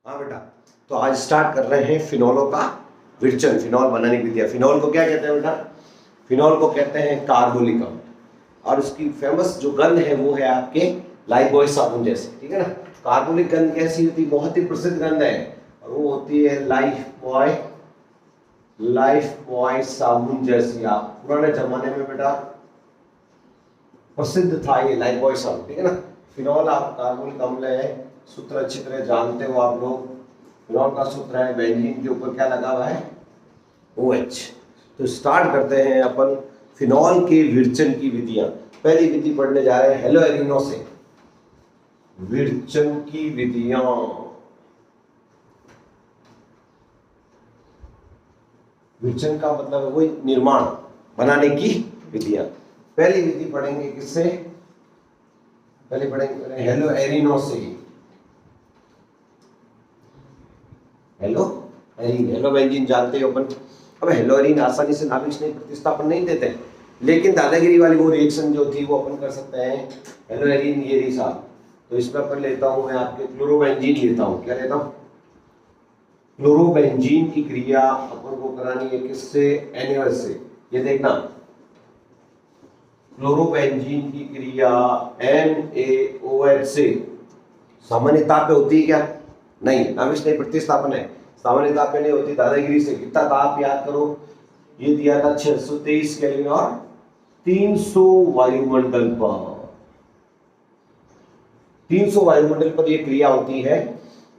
हाँ बेटा, तो आज स्टार्ट कर रहे हैं फिनोलों का विरचन, फिनोल बनाने की विधियाँ। फिनोल को क्या कहते हैं बेटा? फिनोल को कहते हैं कार्बोलिक अम्ल, और उसकी फेमस जो गंध है वो है आपके लाइफबॉय साबुन जैसे, ठीक है ना। कार्बोलिक गंध कैसी होती है? बहुत ही प्रसिद्ध गंध है, और वो होती है लाइफबॉय साबुन जैसी। आप पुराने जमाने में बेटा प्रसिद्ध था ये लाइफबॉय साबुन, ठीक है ना। फिनोल आप कार्बोलिक अम्ल है, सूत्र अच्छी तरह जानते हो आप लोग। फिनोल का सूत्र है, बेंजीन के ऊपर क्या लगा हुआ है? OH। तो स्टार्ट करते हैं अपन फिनोल के विरचन की विधियां। पहली विधि पढ़ने जा रहे हैं हेलो एरिनो से, विरचन की विधियां। विरचन का मतलब है वही निर्माण, बनाने की विधियां। पहली विधि पढ़ेंगे किससे? पहले पढ़ेंगे हेलो एरिनो से। हेलो बेंजीन जानते हो अपन। अब हेलोरीन आसानी से नाभिक स्नेह प्रतिस्थापन नहीं देते, लेकिन दादागिरी वाली वो रिएक्शन जो थी वो अपन कर सकते हैं। हेलोरीन ये रही साहब, तो इसमें अपन लेता हूं मैं आपके क्लोरोबेंजीन लेता हूं। क्या लेता हूं? क्लोरोबेंजीन की क्रिया अपन को करानी है किससे? NaOH से। ये देखना, क्लोरोबेंजीन की क्रिया NaOH से सामान्य ताप पे होती है क्या? नहीं, नाभिक स्नेह प्रतिस्थापन है, सामान्य ताप पे नहीं होती, दादागिरी से। कितना ताप याद करो? ये दिया था 623 केल्विन और 300 वायुमंडल पर। 300 वायुमंडल पर ये क्रिया होती है,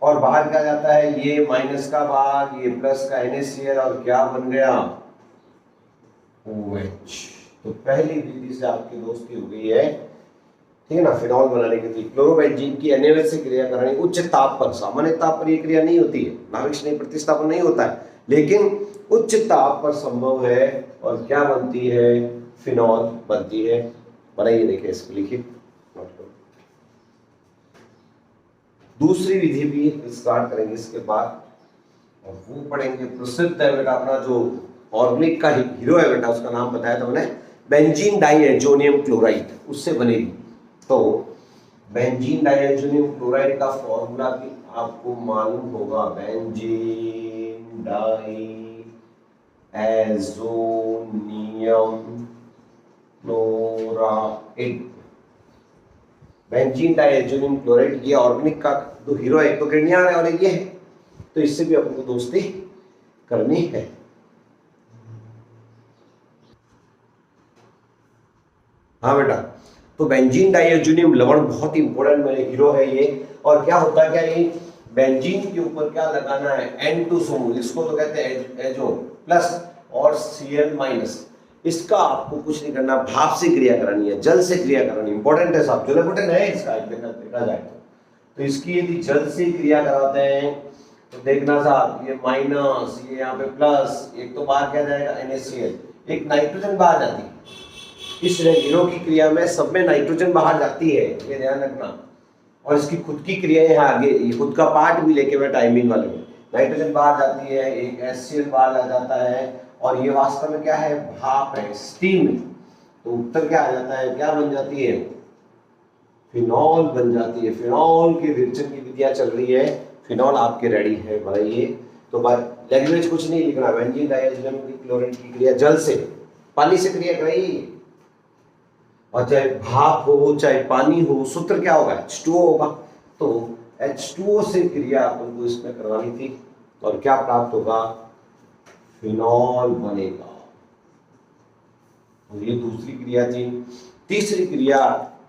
और बाहर क्या जाता है? ये माइनस का भाग, ये प्लस का NaCl, और क्या बन गया? OH। तो पहली विधि से आपकी दोस्ती हो गई है, ठीक है ना। फिनोल बनाने के लिए क्लोरोबेंजीन की NaOH से क्रिया करानी उच्च ताप पर। सामान्य ताप पर ये क्रिया नहीं होती है, नाभिक स्नेह प्रतिस्थापन नहीं होता है, लेकिन उच्च ताप पर संभव है, और क्या बनती है? फिनोल बनती है। बनाइए, देखिए, इसको लिखिए। दूसरी विधि भी स्टार्ट करेंगे इसके बाद, और वो पढ़ेंगे प्रसिद्ध है बेटा अपना जो ऑर्गेनिक का हीरो है बेटा, उसका नाम बताया था मैंने, बेंजीन डाइएजोनियम क्लोराइड, उससे बनेगी। तो बेंजीन डाइएजोनियम क्लोराइड का फॉर्मूला भी आपको मालूम होगा, benzene diazonium chloride. Benzene diazonium chloride ये ऑर्गेनिक का दो हीरो है, एक तो किरनियार है और एक ये है, तो इससे भी आपको दोस्ती करनी है। हाँ बेटा, तो बेंजीन डाइएजोनियम लवण बहुत ही इंपॉर्टेंट मेरे हीरो है ये। और क्या होता है, क्या ये बेंजीन के ऊपर क्या लगाना है? N2 समूह, इसको तो कहते हैं एजो प्लस और Cl माइनस। इसका आपको कुछ नहीं करना, भाप से क्रिया करानी है, जल से क्रिया करानी। इंपॉर्टेंट है साहब, जलबटन है इसका, देखा जाए तो इसकी यदि जल से क्रिया कराते हैं तो देखना साहब, ये माइनस, ये यहाँ पे प्लस, एक तो बाहर क्या जाएगा? NaCl, एक नाइट्रोजन बाहर जाती है। इस हीरो की क्रिया में सब में नाइट्रोजन बाहर जाती है, ये ध्यान रखना। और इसकी खुद की क्रिया है आगे, ये खुद का पार्ट भी लेके मैं टाइमिंग वाले में, नाइट्रोजन बाहर जाती है, एक HCl बाहर आ जाता है, और ये वास्तव में क्या है? भाप है, स्टीम है। तो उत्तर क्या आ जाता है? क्या बन जाती है? फिनोल बन जाती है। फिनोल के विरचन की विधियां चल रही है, फिनोल आपके रेडी है, बनाइए। तो लैंग्वेज कुछ नहीं लिखना, बेंजीन डाइएजोनियम क्लोराइड की क्रिया जल से, पानी से क्रिया कराइए, और चाहे भाप हो चाहे पानी हो, सूत्र क्या होगा? H2O होगा। तो H2O से क्रिया अपन को इसमें करवानी थी, और क्या प्राप्त होगा? फिनोल बनेगा। और ये दूसरी क्रिया थी। तीसरी क्रिया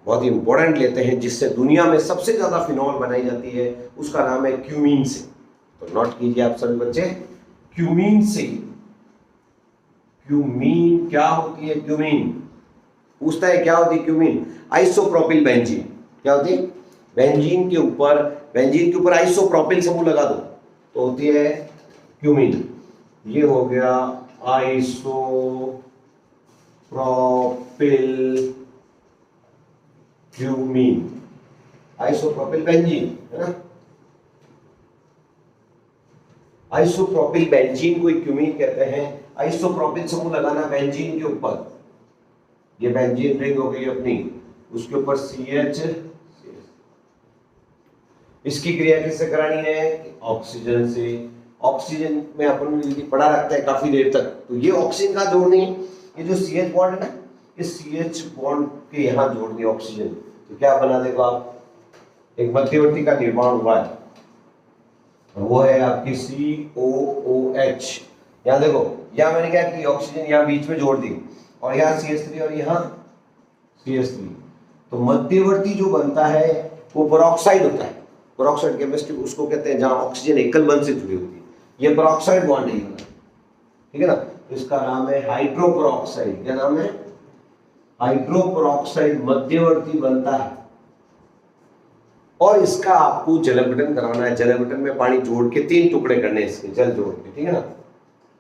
बहुत ही इंपॉर्टेंट लेते हैं, जिससे दुनिया में सबसे ज्यादा फिनोल बनाई जाती है, उसका नाम है क्यूमीन से। तो नोट कीजिए आप सभी बच्चे, क्यूमीन से। क्यूमीन क्या होती है? क्यूमीन पूछता है क्या होती है क्यूमीन? Isopropyl benzene. क्या होती है? बेंजीन के ऊपर आइसोप्रोपिल समूह लगा दो तो होती है क्यूमीन। ये हो गया आइसोप्रोपिल क्यूमीन, आइसोप्रोपिल बेंजीन, है ना। आइसोप्रोपिल बेंजीन को क्यूमीन कहते हैं। आइसोप्रोपिल समूह लगाना बेंजीन के ऊपर, ये बेंजीन रिंग हो गई अपनी, उसके ऊपर CH इसकी क्रिया किससे करानी है? ऑक्सीजन से। ऑक्सीजन में अपन ने पढ़ा रखता है काफी देर तक, तो ये ऑक्सीजन का जोड़नी है, ये जो CH बॉन्ड है ना, इस CH बॉन्ड के यहाँ जोड़ दिया ऑक्सीजन, तो क्या बना देगा आप? एक मध्यवर्ती का निर्माण हुआ है, वो है आपकी COOH। यहाँ देखो, यहाँ मैंने क्या की, ऑक्सीजन यहाँ बीच में जोड़ दी और यहाँ CH3 और यहाँ CH3, तो मध्यवर्ती जो बनता है वो पेरोक्साइड होता है। पेरोक्साइड केमिस्ट्री उसको कहते हैं जहाँ ऑक्सीजन एकल बंध से जुड़ी होती है, ये पेरोक्साइड बॉन्ड नहीं होना, ठीक है ना। तो इसका नाम है हाइड्रोपेरोक्साइड। क्या नाम है? हाइड्रोपेरोक्साइड मध्यवर्ती बनता है और इसका आपको जल अपघटन कराना है। जल अपघटन में पानी जोड़ के 3 टुकड़े करने हैं इसके, जल जोड़ के, ठीक है ना।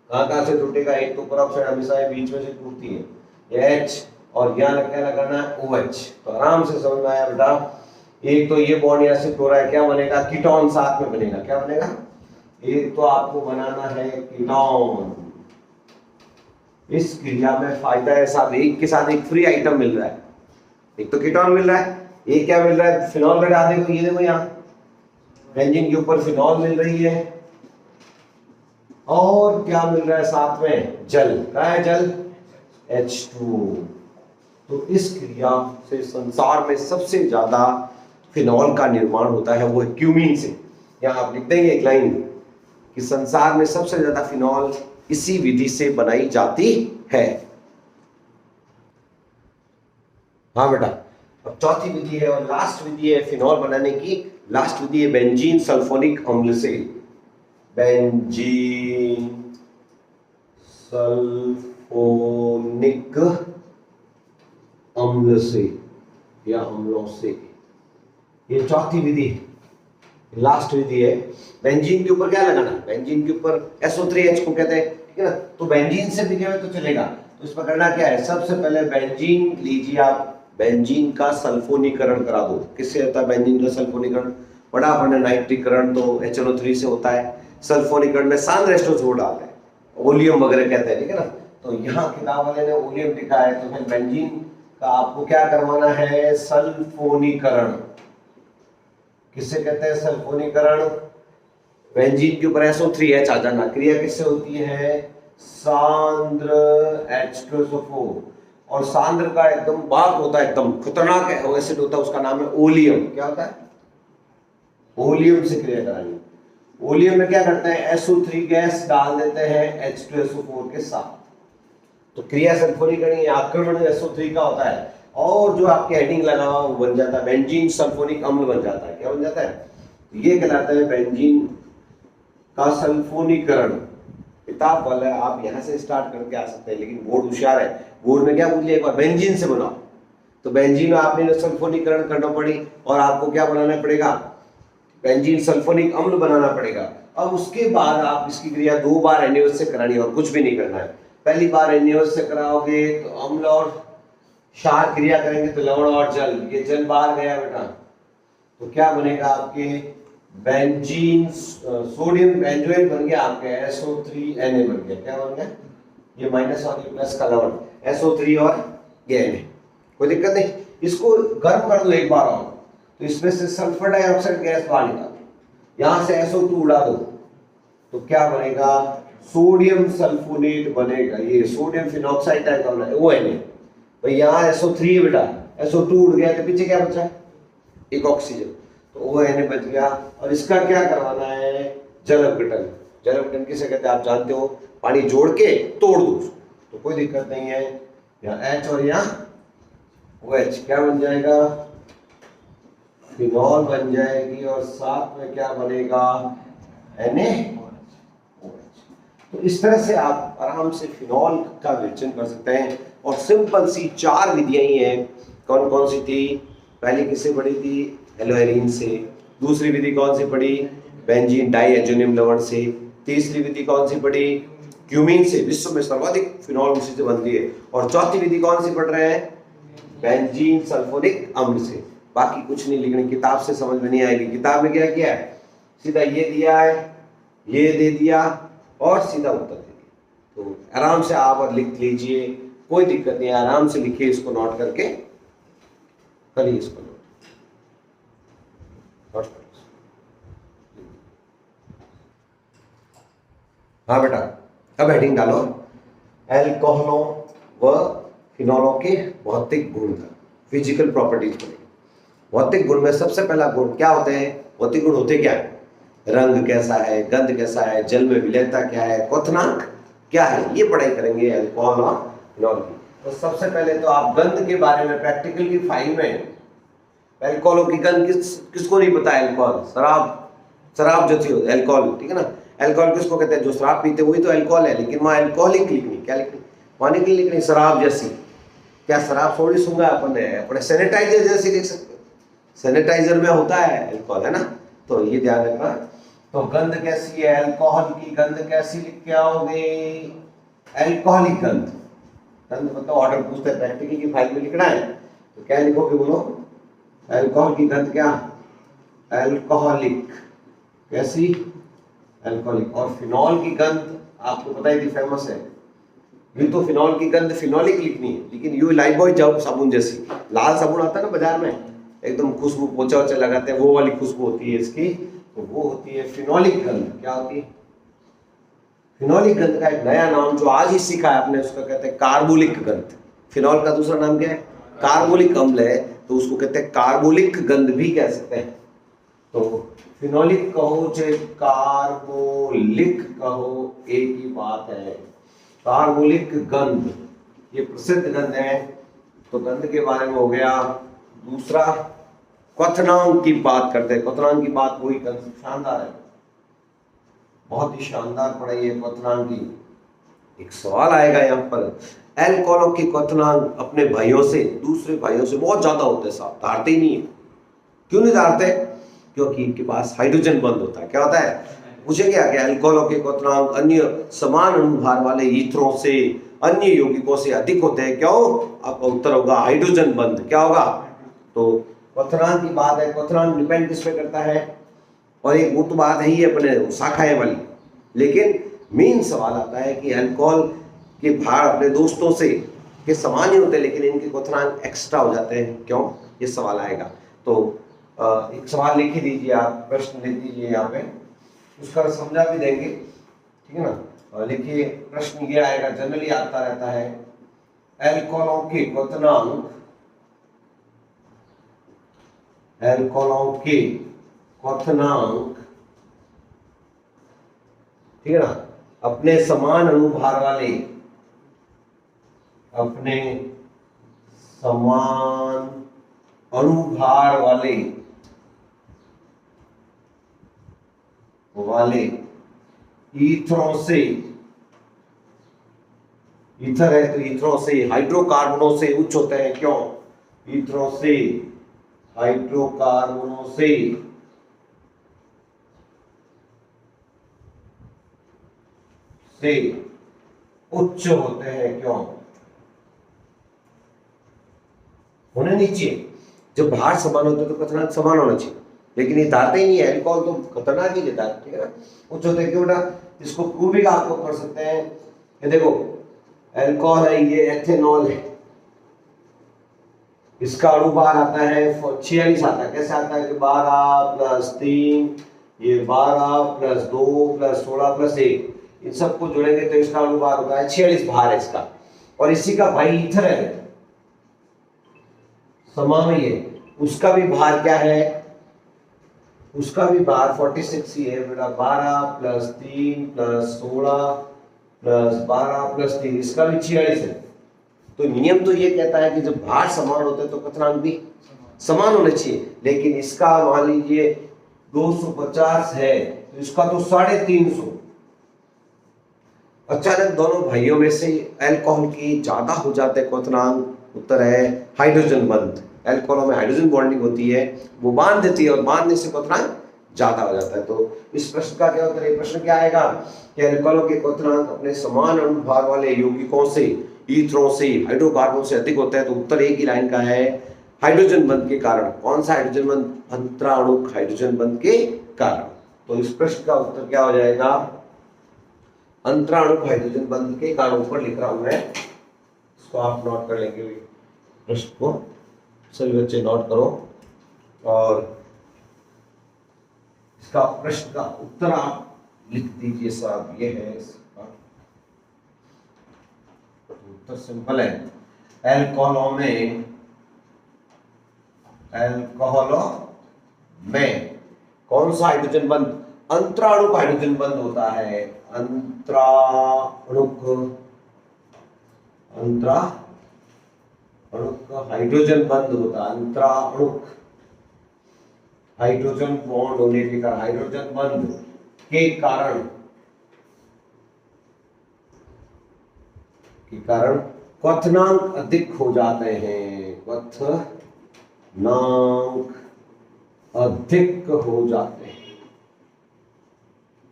कहाँ से टूटेगा? एक तो पेरोक्साइड हमेशा बीच में से टूटती है, ये H, और यहाँ क्या लगाना है? OH। तो आराम से समझ में आया बेटा। एक तो ये बॉन्ड यहाँ से हो रहा है, क्या बनेगा? कीटोन साथ में बनेगा। क्या बनेगा? एक तो आपको बनाना है कीटोन। इस क्रिया में फायदा है साहब, एक के साथ एक फ्री आइटम मिल रहा है। एक तो कीटोन मिल रहा है, एक क्या मिल रहा है? फिनॉल का डाल देखो, ये देखो यहाँ बेंजीन के ऊपर फिनॉल मिल रही है, और क्या मिल रहा है साथ में? जल। क्या है जल? H2। तो इस क्रिया से संसार में सबसे ज्यादा फिनॉल का निर्माण होता है, वो है क्यूमीन से। यहाँ आप लिख देंगे एक लाइन कि संसार में सबसे ज्यादा फिनॉल इसी विधि से बनाई जाती है। हाँ बेटा, अब चौथी विधि है और लास्ट विधि है फिनॉल बनाने की। लास्ट विधि है बेंजीन सल्फोनिक अम्ल से। बेंजीन सल्फोनिक अम्ल से या अम्लों से, ये चौथी विधि है, लास्ट विधि है। बेंजीन के ऊपर क्या लगाना? बेंजीन के ऊपर SO3H को कहते हैं, ठीक है ना। तो बेंजीन से बिके हुए तो चलेगा, तो इसमें करना क्या है? सबसे पहले बेंजीन लीजिए आप, बेंजीन का सल्फोनीकरण करा दो। किससे होता है बेंजीन का सल्फोनीकरण? बड़ा अपन नाइट्रीकरण तो HNO3 से होता है, सल्फोनीकरण में सांद्र एस्टर जोड़ डालते हैं, ओलियम वगैरह कहते हैं, ठीक है ना। तो यहाँ किताब वाले ने ओलियम लिखा है, तो फिर बेंजीन का आपको क्या करवाना है? सल्फोनीकरण। किससे कहते हैं सल्फोनीकरण? बेंजीन के ऊपर SO3H आ जाना। क्रिया किससे होती है? सांद्र H2SO4, और सांद्र का एकदम बात होता है, एकदम खतरनाक एसिड होता है, उसका नाम है ओलियम। क्या होता है? ओलियम से क्रिया करानी। ओलियम में क्या करते हैं? SO3 गैस डाल देते हैं H2SO4 के साथ, तो क्रिया सल्फोनीकरण आक्रमण SO3 का होता है, और जो आपके हेडिंग लगा हुआ वो बन जाता है बेंजीन सल्फोनिक अम्ल बन जाता है। क्या बन जाता है? ये कहलाता है बेंजीन का सल्फोनीकरण। किताब वाला आप यहाँ से स्टार्ट करके आ सकते हैं, लेकिन बोर्ड होशियार है, बोर्ड में क्या पूछ लिया एक बार? बेंजीन से बनाओ, तो बेंजीन में आपने सल्फोनीकरण करना पड़ी, और आपको क्या बनाना पड़ेगा? बेंजीन सल्फोनिक अम्ल बनाना पड़ेगा। अब उसके बाद आप इसकी क्रिया 2 बार NaOH से करानी है, और कुछ भी नहीं करना है। पहली बार NaOH से कराओगे तो अम्ल और क्षार क्रिया करेंगे तो लवण और जल, ये जल बाहर गया बेटा, तो क्या बनेगा आपके? बेंजीन सोडियम बेंजोएट बन गया आपके, SO3Na बन गया। क्या बन गया? ये माइनस और ये प्लस का लवण, SO3 और ये Na, कोई दिक्कत नहीं। इसको गर्म कर दो एक बार और, तो इसमें से सल्फर डाइऑक्साइड गैस बाहर निकाल दो, यहाँ से SO2 उड़ा दो, तो क्या बनेगा? सोडियम सल्फोनेट बनेगा। ये सोडियम फिनॉक्साइड टाइप का बना ONA। भाई यहाँ SO3 है बेटा, SO2 उड़ गया, तो पीछे क्या बचा है? एक ऑक्सीजन, तो ONA बच गया। और इसका क्या करवाना है? जल अपघटन। जल अपघटन किसे कहते हैं आप जानते हो? पानी जोड़ के तोड़ दो उसको, तो कोई दिक्कत नहीं है। यहाँ H और यहाँ OH, क्या बन जाएगा? फिनॉल बन जाएगी, और साथ में क्या बनेगा? NaOH। तो इस तरह से आप आराम से फिनॉल का विवेचन कर सकते हैं। और सिंपल सी 4 विधियां ही हैं। कौन कौन सी थी? पहली किससे पढ़ी थी? एल्लोएरिन से। दूसरी विधि कौन सी पढ़ी? बेंजीन डाइएजोनियम लवण से। तीसरी विधि कौन सी पढ़ी? क्यूमीन से। विश्व में सर्वाधिक फिनॉल उसी से बनती है। और चौथी विधि कौन सी पढ़ रहे हैं? बेंजीन सल्फोनिक अम्ल से। बाकी कुछ नहीं लिखने, किताब से समझ में नहीं आएगी। किताब में क्या किया है? सीधा ये दिया है, ये दे दिया और सीधा उत्तर दे दिया। तो आराम से आप लिख लीजिए, कोई दिक्कत नहीं है, आराम से लिखिए, इसको नोट करके करिए, इसको नोट। हाँ बेटा, अब हेडिंग डालो, एल्कोहलों व फिनॉलों के भौतिक गुण, फिजिकल प्रॉपर्टीज बनेगी। भौतिक गुण में सबसे पहला गुण क्या होते हैं? भौतिक गुण होते क्या है? रंग कैसा है, गंध कैसा है, जल में विलयनता क्या है, क्वथनांक क्या है, ये पढ़ाई करेंगे अल्कोहल और फिनॉल की। तो सबसे पहले तो आप गंध के बारे में प्रैक्टिकल की फाइल में, अल्कोहलों की गंध किसको नहीं पता है? अल्कोहल, शराब जो थी अल्कोहल, ठीक है ना। अल्कोहल किसको कहते हैं? जो शराब पीते वही तो अल्कोहल है, लेकिन वहाँ अल्कोहलिक लिखनी, क्या लिखनी? पानी की लिखनी, शराब जैसी। क्या शराब थोड़ी सुंगा अपने सैनिटाइजर जैसी लिख सकते? सैनिटाइजर में होता है अल्कोहल, है ना। तो ये ध्यान रखना। तो गंध कैसी है? अल्कोहल की गंध कैसी लिख के आओगे? अल्कोहलिक गंध। गंध मतलब ऑर्डर पूछते हैं, प्रैक्टिकल की फाइल में लिखना है तो क्या लिखोगे? बोलो, अल्कोहल की गंध क्या? अल्कोहलिक। कैसी? अल्कोहलिक। और फिनॉल की गंध आपको पता ही थी, फेमस है। ये तो फिनॉल की गंध फिनॉलिक लिखनी है, लेकिन यू लाइफबॉय जाओ साबुन जैसी, लाल साबुन आता है ना बाजार में, एकदम खुशबू, पोछा वोछा लगाते हैं, वो वाली खुशबू होती है इसकी, तो वो होती है फिनॉलिक गंध। क्या होती है? फिनॉलिक गंध का एक नया नाम जो आज ही सीखा है आपने, उसका कहते हैं कार्बोलिक गंध। फिनॉल का दूसरा नाम क्या है? कार्बोलिक अम्ल है, तो उसको कहते हैं कार्बोलिक गंध भी कह सकते हैं। तो फिनॉलिक कहो चाहे कार्बोलिक कहो, एक ही बात है। कार्बोलिक गंध ये प्रसिद्ध गंध है। तो गंध के बारे में हो गया। दूसरा, क्वथनांक की बात करते हैं। क्वथनांक की बात वही गंध शानदार है, बहुत ही शानदार पढ़ाई है क्वथनांक की। एक सवाल आएगा यहाँ पर, अल्कोहलों की क्वथनांक अपने भाइयों से, दूसरे भाइयों से बहुत ज्यादा होते हैं साहब, धारते ही नहीं है। क्यों नहीं धारते? क्योंकि इनके पास हाइड्रोजन बंध होता है। क्या होता है? पूछे क्या? अल्कोहलों के क्वथनांक अन्य समान अणुभार वाले ईथरों से, अन्य यौगिकों से अधिक होते हैं। क्यों? आपका उत्तर होगा हाइड्रोजन बंध। क्या होगा? तो क्वथनांक की बात है। क्वथनांक डिपेंड किस पे करता है? और एक वो तो बात है ही अपने शाखाएं वाली, लेकिन मेन सवाल आता है कि अल्कोहल के भार अपने दोस्तों से के समान ही होते हैं, लेकिन इनके क्वथनांक एक्स्ट्रा हो जाते हैं। क्यों? ये सवाल आएगा। तो एक सवाल लिख ही दीजिए आप, प्रश्न लिख दीजिए यहाँ पे, उसका समझा भी देंगे, ठीक है ना। लिखिए, प्रश्न ये आएगा, जनरली आता रहता है, अल्कोहलों के क्वथनांक, अल्कोहलों के क्वथनांक, ठीक है ना, अपने समान अणुभार वाले, अपने समान अणुभार वाले ईथरों से, ईथर है तो ईथरों से, हाइड्रोकार्बनों से उच्च होते हैं। क्यों? ईथरों से, हाइड्रोकार्बनों से उच्च होते हैं। क्यों? होने नहीं चाहिए। जब भार समान होते तो क्वथनांक समान होना चाहिए, लेकिन ये धारते ही नहीं है। अल्कोहल तो खतरनाक ही देता है, ठीक है ना। उच्च होते हैं। क्यों बेटा? इसको प्रूव भी आपको कर सकते हैं। ये देखो, अल्कोहल है, ये एथेनॉल है, इसका अणुभार आता है 46 आता है। कैसे आता है? कि 12 + 3, ये 12 + 2 + 16 + 1, इन सबको जोड़ेंगे तो इसका अणुभार होता है 46 भार है इसका। और इसी का भाई ईथर है, समावयव है, उसका भी भार क्या है? उसका भी भार 46 ही है बेटा। 12 + 3 + 16 + 12 + 3, इसका भी 46 है। तो नियम तो ये कहता है कि जब भार समान होते हैं तो क्वथनांक भी समान होने चाहिए, लेकिन इसका मान लीजिए 250 है तो इसका तो 350। अचानक दोनों भाइयों में से अल्कोहल की ज्यादा हो जाते हैं क्वथनांक, उत्तर है हाइड्रोजन बंध। अल्कोहलों में हाइड्रोजन बॉन्डिंग होती है, वो बांध देती है, और बांधने से क्वथनांक ज्यादा हो जाता है। तो इस प्रश्न का क्या उत्तर है? प्रश्न क्या आएगा कि अल्कोहलों के क्वथनांक अपने समान अणुभार वाले यौगिकों से, ईथरों से, हाइड्रोकार्बन से अधिक होता है। तो उत्तर एक ही लाइन का है, हाइड्रोजन बंध के कारण। कौन सा हाइड्रोजन बंध? अंतराणुक हाइड्रोजन बंध के कारण। तो इस प्रश्न का उत्तर क्या हो जाएगा? अंतराणुक हाइड्रोजन बंध के कारण। ऊपर लिख रहा हूं मैं, इसको आप नोट कर लेंगे प्रश्न को, सभी बच्चे नोट करो। और इसका प्रश्न का उत्तर आप लिख दीजिए साहब, ये है इसका उत्तर। सिंपल है, अल्कोहलों में कौन सा हाइड्रोजन बंध, अंतराणुक हाइड्रोजन बंध होता है। अंतराणुक हाइड्रोजन बंध होता है। अंतराणुक हाइड्रोजन बॉन्ड होने के कारण, हाइड्रोजन बंध के कारण क्वथनांक अधिक हो जाते हैं। क्वथनांक अधिक हो जाते हैं।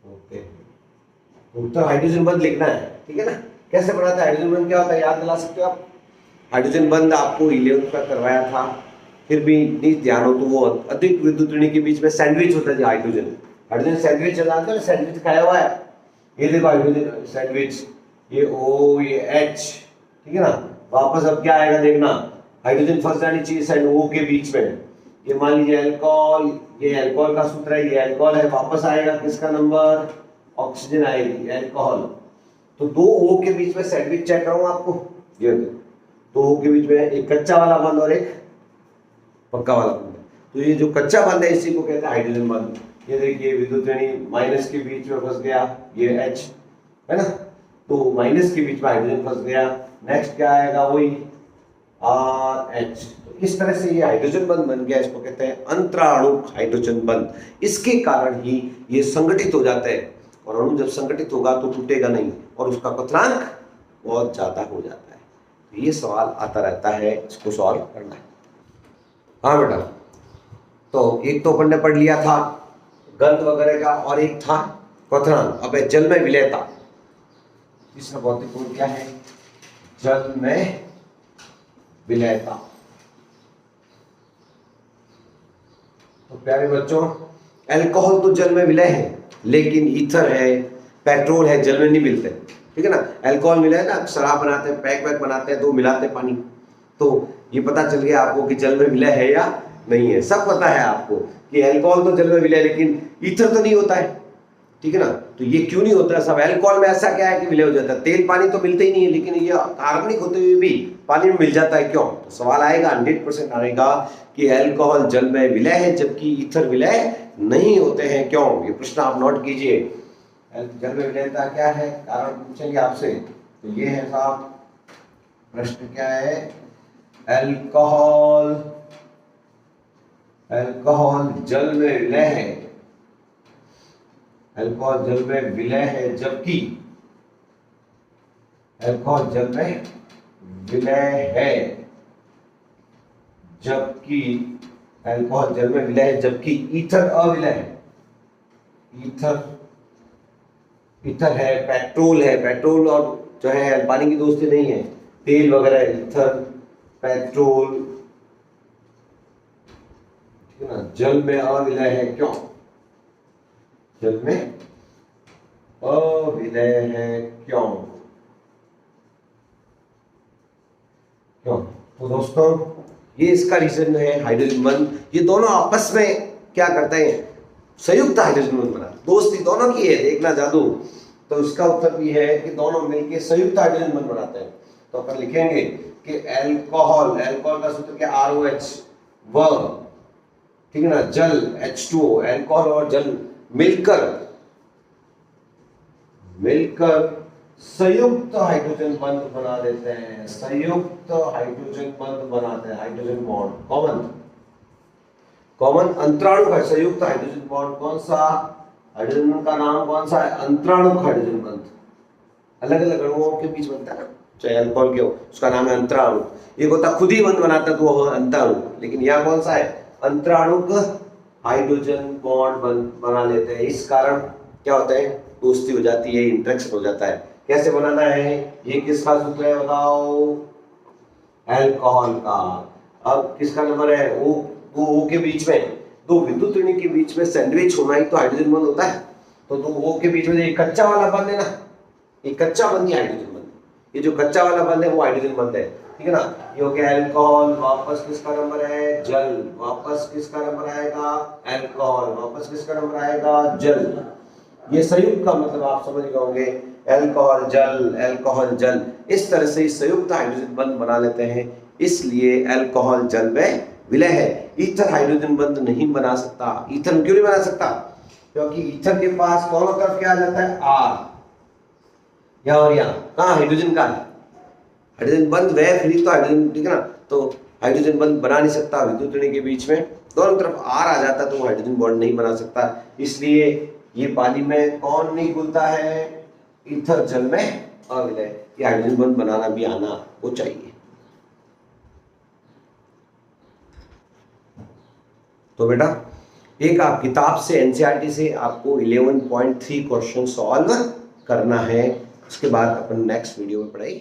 ओके, उत्तर हाइड्रोजन बंध लिखना है, ठीक है ना। कैसे बनाता है हाइड्रोजन बंध, क्या होता है याद दिला सकते हो आप। हाइड्रोजन बंध आपको 11th का करवाया था, फिर भी नहीं ध्यान हो तो वो अधिक विद्युत ऋणी के बीच में सैंडविच होता है। हाइड्रोजन सैंडविच जानते हो, सैंडविच खाया हुआ है। ये देखो हाइड्रोजन सैंडविच, ये O ये H, ठीक है ना। वापस अब क्या आएगा देखना, हाइड्रोजन फंस जानी चाहिए O के बीच में। ये मान लीजिए अल्कोहल, ये अल्कोहल का सूत्र है, ये अल्कोहल है। वापस आएगा किसका नंबर, ऑक्सीजन आएगी, अल्कोहल। तो दो O के बीच में सैंडविच चेक कराऊं आपको, ये दो O के बीच में एक कच्चा वाला बंध और एक पक्का वाला बंध। तो ये जो कच्चा बंध है इसी को कहते हैं हाइड्रोजन बंध। ये देखिए विद्युत ऋणी माइनस के बीच में फंस गया, ये H है ना, तो माइनस के बीच में हाइड्रोजन फंस गया। नेक्स्ट क्या आएगा, वही RH। तो इस तरह से ये हाइड्रोजन बंध बन गया, इसको कहते हैं अंतराणुक हाइड्रोजन बंध। इसके कारण ही ये संगठित हो जाता है, और अणु जब संगठित होगा तो टूटेगा नहीं और उसका क्वथनांक बहुत ज्यादा हो जाता है। तो ये सवाल आता रहता है, इसको सॉल्व करना है। हाँ बेटा, तो एक तो अपन ने पढ़ लिया था गंध वगैरह का, और एक था क्वथनांक। अब जल में विलयता, तीसरा भौतिक गुण क्या है, जल में विलयता। तो प्यारे बच्चों, अल्कोहल तो जल में विलय है, लेकिन ईथर है, पेट्रोल है, जल में नहीं मिलते, ठीक है ना। अल्कोहल मिला है ना, शराब बनाते हैं, पैक बनाते हैं, तो मिलाते हैं पानी, तो ये पता चल गया आपको कि जल में विलय है या नहीं है। सब पता है आपको कि अल्कोहल तो जल में विलय, लेकिन ईथर तो नहीं होता है, ठीक है ना। तो ये क्यों नहीं होता है सब, अल्कोहल में ऐसा क्या है कि विलय हो जाता है। तेल पानी तो मिलते ही नहीं है, लेकिन ये कार्बनिक होते हुए भी पानी में मिल जाता है, क्यों। तो सवाल आएगा 100% आएगा कि अल्कोहल जल में विलय है जबकि ईथर विलय नहीं होते हैं, क्यों। ये प्रश्न आप नोट कीजिए, जल में विलयता क्या है, कारण पूछेंगे आपसे। तो ये है साहब प्रश्न, क्या है, अल्कोहल जल में विलय है, अल्कोहल जल में विलय है जबकि अल्कोहल जल में विलय है जबकि अल्कोहल जल में विलय है जबकि ईथर अविलय है। ईथर है, पेट्रोल है, पेट्रोल और जो है पानी की दोस्ती नहीं है, तेल वगैरह, ईथर पेट्रोल, ठीक है ना, जल में अविलय है, क्यों, जल में अविलय है, क्यों। तो दोस्तों ये इसका रीजन है हाइड्रोजन बंध। ये दोनों आपस में क्या करते हैं, संयुक्त हाइड्रोजन बंध बनाते हैं, दोस्ती दोनों की है, देखना जादू। तो इसका उत्तर भी है कि दोनों मिलकर संयुक्त हाइड्रोजन बंध बनाते हैं। तो अपन लिखेंगे कि अल्कोहल का सूत्र क्या, ROH, व ठीक है ना, जल H2O, अल्कोहल और जल मिलकर संयुक्त हाइड्रोजन बंध बना देते हैं, संयुक्त हाइड्रोजन बंध बनाते हैं, हाइड्रोजन बॉन्ड कॉमन अंतराणु का संयुक्त हाइड्रोजन बॉन्ड। कौन सा हाइड्रोजन का नाम कौन सा है, अंतराणुक हाइड्रोजन बंध। अलग अलग अणुओं के बीच बनता है ना, चाहे अल्कोहल के हो, उसका नाम है अंतराणु। एक होता खुद ही बंध बनाता है तो वो अंतराणु, लेकिन यहाँ कौन सा है, अंतराणुक हाइड्रोजन बॉन्ड बना लेते हैं। इस कारण क्या होता है, दोस्ती हो जाती है, इंटरेक्शन हो जाता है। कैसे बनाना है, ये किसका सूत्र है बताओ, अल्कोहल का। अब किसका नंबर है, O के बीच में, दो विद्युत ऋणी के बीच में सैंडविच होना ही तो हाइड्रोजन बंध होता है। तो दो O के बीच में एक कच्चा वाला बंध है ना, एक कच्चा बंध ही हाइड्रोजन बंध, ये जो कच्चा वाला बंध है वो हाइड्रोजन बंध है, ठीक है ना। ये हो गया अल्कोहल, वापस किसका नंबर है, जल, वापस किसका नंबर आएगा, अल्कोहल, वापस किसका नंबर आएगा, जल। ये संयुक्त का मतलब आप समझ गए होंगे, अल्कोहल जल, अल्कोहल जल, इस तरह से संयुक्त हाइड्रोजन बंध बना लेते हैं, इसलिए अल्कोहल जल में विलय है। ईथर हाइड्रोजन बंध नहीं बना सकता। ईथर क्यों नहीं बना सकता? क्योंकि ईथर के पास दोनों तरफ क्या आ जाता है, आर, यहाँ और यहाँ, कहाँ हाइड्रोजन का है, हाइड्रोजन बंध वह फ्री तो हाइड्रोजन, ठीक है ना, तो हाइड्रोजन बंध बना नहीं सकता, विद्युत ऋण के बीच में दोनों तरफ आर आ जाता तो हाइड्रोजन बॉन्ड नहीं बना सकता, इसलिए ये पानी में कौन नहीं घुलता है, ईथर जल में अविलय। ये हाइड्रोजन बंध बनाना भी आना वो चाहिए। तो बेटा एक आप किताब से एनसीईआरटी से आपको 11.3 क्वेश्चन सॉल्व करना है, उसके बाद अपन नेक्स्ट वीडियो में पढ़ाई